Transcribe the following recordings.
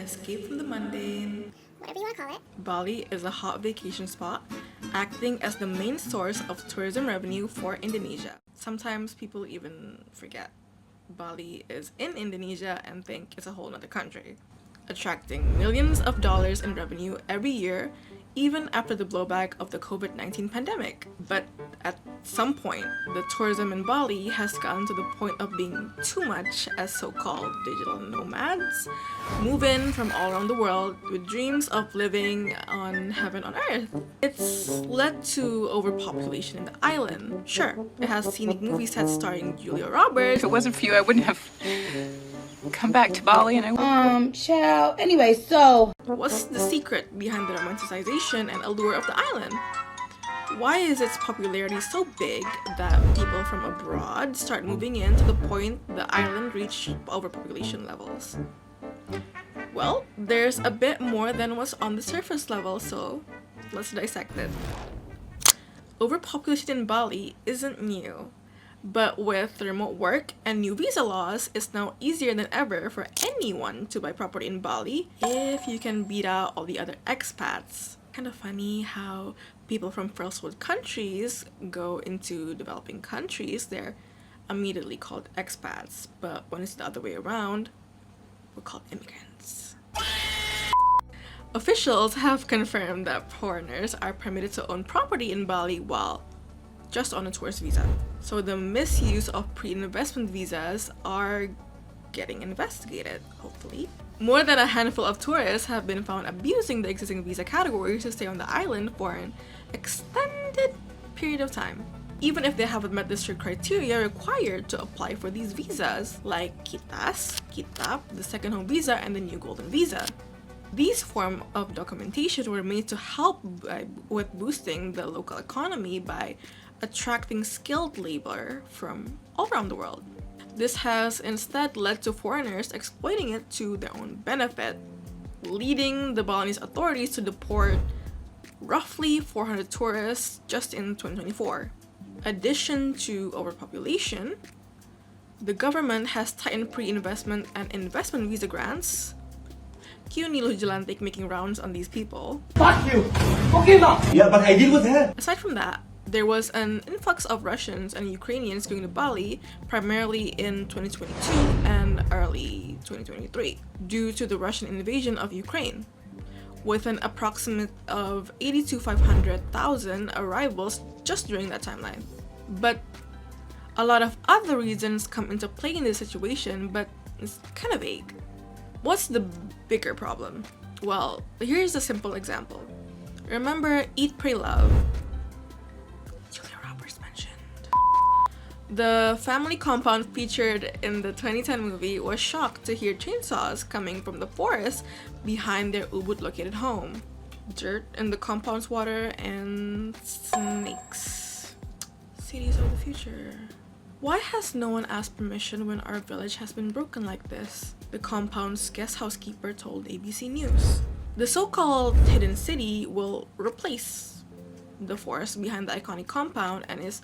escape from the mundane. Whatever you want to call it. Bali is a hot vacation spot, acting as the main source of tourism revenue for Indonesia. Sometimes people even forget Bali is in Indonesia and think it's a whole other country, attracting millions of dollars in revenue every year, even after the blowback of the COVID-19 pandemic. But at some point, the tourism in Bali has gotten to the point of being too much, as so-called digital nomads move in from all around the world with dreams of living on heaven on earth. It's led to overpopulation in the island. Sure, it has scenic movie sets starring Julia Roberts. If it wasn't for you, I wouldn't have come back to Bali, and Child. Anyway, so What's the secret behind the romanticization and allure of the island? Why is its popularity so big that people from abroad start moving in to the point the island reached overpopulation levels? Well, there's a bit more than what's on the surface level, so let's dissect it. Overpopulation in Bali isn't new. But with remote work and new visa laws, it's now easier than ever for anyone to buy property in Bali if you can beat out all the other expats. Kind of funny how people from first world countries go into developing countries, they're immediately called expats, but when it's the other way around, we're called immigrants. Officials have confirmed that foreigners are permitted to own property in Bali while just on a tourist visa. So the misuse of pre-investment visas are getting investigated, hopefully. More than a handful of tourists have been found abusing the existing visa categories to stay on the island for an extended period of time, even if they haven't met the strict criteria required to apply for these visas, like Kitas, Kitab, the second home visa, and the new golden visa. These forms of documentation were made to help with boosting the local economy by attracting skilled labor from all around the world. This has instead led to foreigners exploiting it to their own benefit, leading the Balinese authorities to deport roughly 400 tourists just in 2024. Addition to overpopulation, the government has tightened pre-investment and investment visa grants. Cue Nilo Jelantik making rounds on these people. Fuck you! Okay now! Yeah, but I deal with her. Aside from that, there was an influx of Russians and Ukrainians going to Bali primarily in 2022 and early 2023 due to the Russian invasion of Ukraine, with an approximate of 80 to 500,000 arrivals just during that timeline. But a lot of other reasons come into play in this situation, but it's kind of vague. What's the bigger problem? Well, here's a simple example. Remember Eat, Pray, Love? Julia Roberts mentioned. The family compound featured in the 2010 movie was shocked to hear chainsaws coming from the forest behind their Ubud-located home. Dirt in the compound's water and snakes. Cities of the future. Why has no one asked permission when our village has been broken like this? The compound's guest housekeeper told ABC News. The so-called hidden city will replace the forest behind the iconic compound and is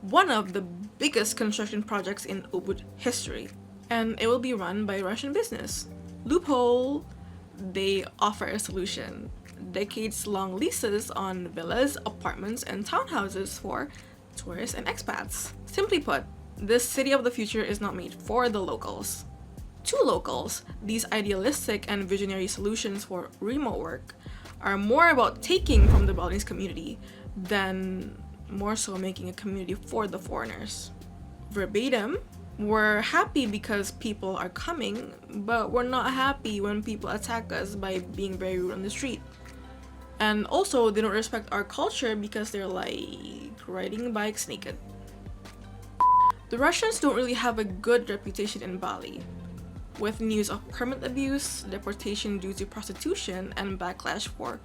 one of the biggest construction projects in Ubud history. And it will be run by Russian business. Loophole, they offer a solution. Decades-long leases on villas, apartments, and townhouses for tourists and expats. Simply put, this city of the future is not made for the locals. To locals, these idealistic and visionary solutions for remote work are more about taking from the Balinese community than more so making a community for the foreigners. Verbatim, we're happy because people are coming, but we're not happy when people attack us by being very rude on the street. And also, they don't respect our culture because they're like riding bikes naked. The Russians don't really have a good reputation in Bali, with news of permit abuse, deportation due to prostitution, and backlash for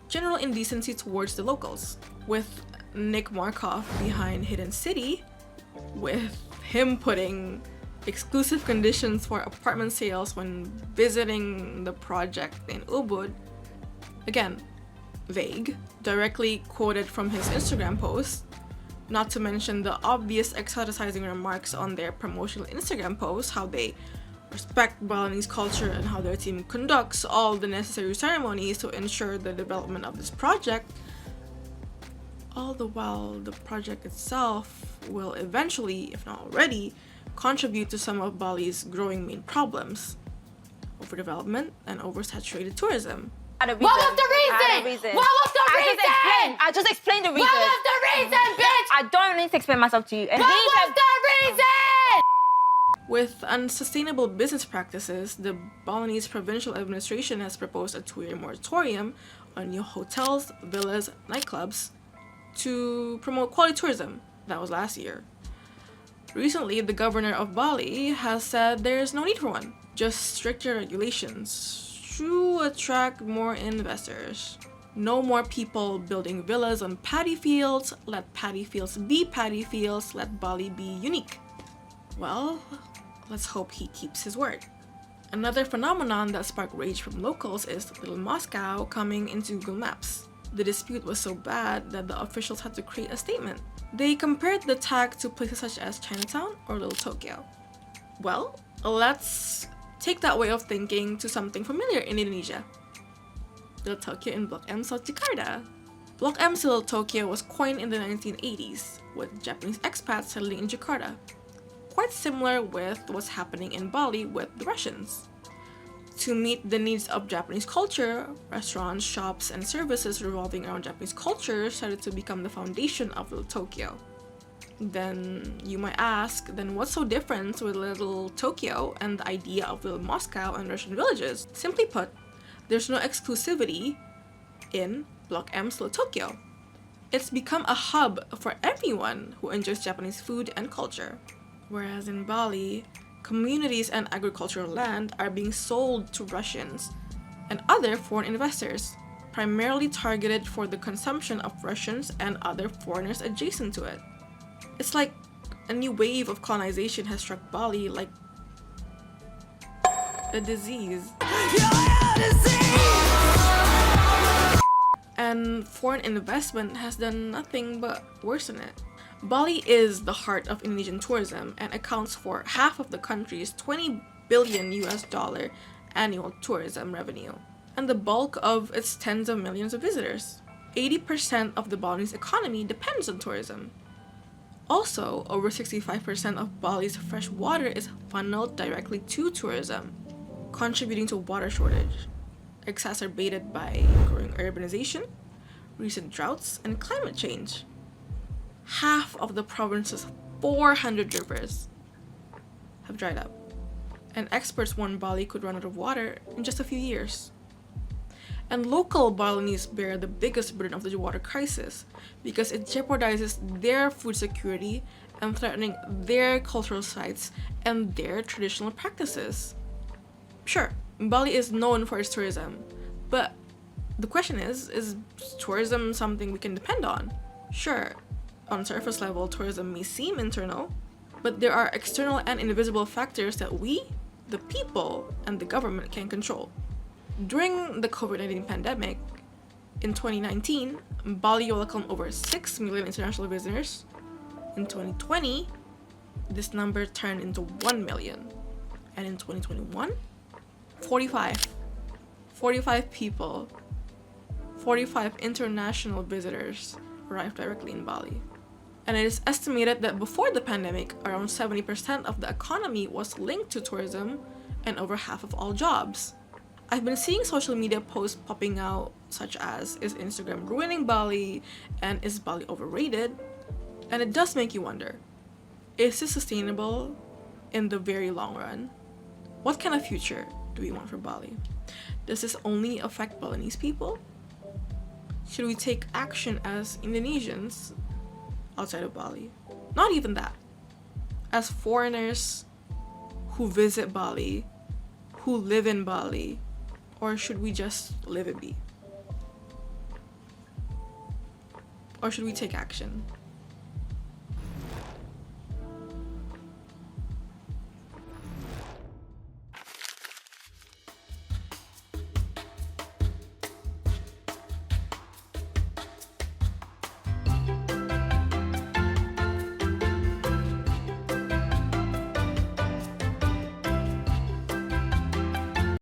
general indecency towards the locals. With Nick Markov behind Hidden City, with him putting exclusive conditions for apartment sales when visiting the project in Ubud, again, vague, directly quoted from his Instagram post, not to mention the obvious exoticizing remarks on their promotional Instagram posts, how they respect Balinese culture and how their team conducts all the necessary ceremonies to ensure the development of this project, all the while the project itself will eventually, if not already, contribute to some of Bali's growing main problems: overdevelopment and oversaturated tourism. What was the reason? What was the reason? I just explained the reason. What was the reason, bitch? I don't need to explain myself to you. And What was the reason? With unsustainable business practices, the Balinese provincial administration has proposed a 2-year moratorium on new hotels, villas, nightclubs to promote quality tourism. That was last year. Recently, the governor of Bali has said there is no need for one, just stricter regulations to attract more investors. No more people building villas on paddy fields. Let paddy fields be paddy fields. Let Bali be unique. Well, let's hope he keeps his word. Another phenomenon that sparked rage from locals is Little Moscow coming into Google Maps. The dispute was so bad that the officials had to create a statement. They compared the tag to places such as Chinatown or Little Tokyo. Well, let's take that way of thinking to something familiar in Indonesia. Little Tokyo in Block M, South Jakarta. Block M's Little Tokyo was coined in the 1980s, with Japanese expats settling in Jakarta. Quite similar with what's happening in Bali with the Russians. To meet the needs of Japanese culture, restaurants, shops, and services revolving around Japanese culture started to become the foundation of Little Tokyo. Then you might ask, then what's so different with Little Tokyo and the idea of Little Moscow and Russian villages? Simply put, there's no exclusivity in Block M's Little Tokyo. It's become a hub for everyone who enjoys Japanese food and culture. Whereas in Bali, communities and agricultural land are being sold to Russians and other foreign investors, primarily targeted for the consumption of Russians and other foreigners adjacent to it. It's like a new wave of colonization has struck Bali like a disease. And foreign investment has done nothing but worsen it. Bali is the heart of Indonesian tourism and accounts for half of the country's $20 billion annual tourism revenue, and the bulk of its tens of millions of visitors. 80% of the Balinese economy depends on tourism. Also, over 65% of Bali's fresh water is funneled directly to tourism, contributing to water shortage, exacerbated by growing urbanization, recent droughts, and climate change. Half of the province's 400 rivers have dried up, and experts warn Bali could run out of water in just a few years. And local Balinese bear the biggest burden of the water crisis because it jeopardizes their food security and threatening their cultural sites and their traditional practices. Sure, Bali is known for its tourism, but the question is tourism something we can depend on? Sure, on surface level, tourism may seem internal, but there are external and invisible factors that we, the people, and the government can control. During the COVID-19 pandemic, in 2019, Bali welcomed over 6 million international visitors. In 2020, this number turned into 1 million. And in 2021, 45 people, 45 international visitors arrived directly in Bali. And it is estimated that before the pandemic, around 70% of the economy was linked to tourism and over half of all jobs. I've been seeing social media posts popping out such as, is Instagram ruining Bali? And is Bali overrated? And it does make you wonder, is this sustainable in the very long run? What kind of future do we want for Bali? Does this only affect Balinese people? Should we take action as Indonesians outside of Bali? Not even that. As foreigners who visit Bali, who live in Bali, or should we just live it be? Or should we take action?